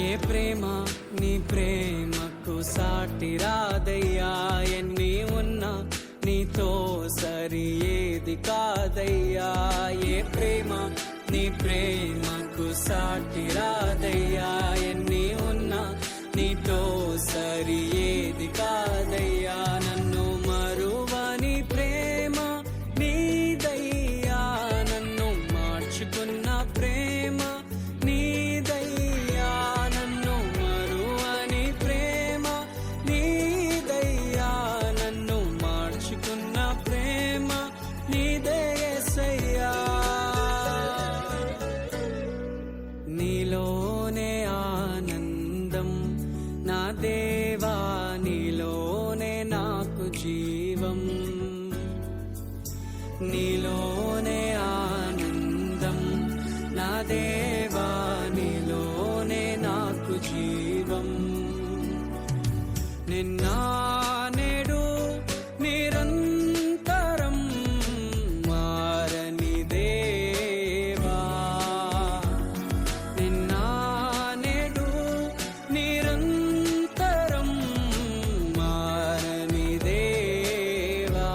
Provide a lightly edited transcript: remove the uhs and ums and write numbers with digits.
ఏ ప్రేమ నీ ప్రేమకు సాటి రాదయ్యా, ఎన్ని ఉన్నా నీతో సరి ఏది కాదయ్యా. ఏ ప్రేమ నీ ప్రేమకు సాటి రాదయ్యా, ఎన్ని ఉన్నా నీతో సరి ఏది కాదయ్యా. నన్ను మరువని ప్రేమ నీదయ్యా, నన్ను మార్చుకున్న ప్రేమ నీదయ్యా, నన్ను మరువని ప్రేమ నీదయ్యా, నన్ను మార్చుకున్న ప్రేమ నీదే యేసయ్యా. నీలోనే ఆనందం నా దేవా, నీలోనే నాకు జీవం, నీలోనే ఆనందం నా దేవా, నీలోనే నాకు జీవం. నిన్న నేడు నిరంతరం మారని దేవా, నిన్న నేడు నిరంతరం మారని దేవా.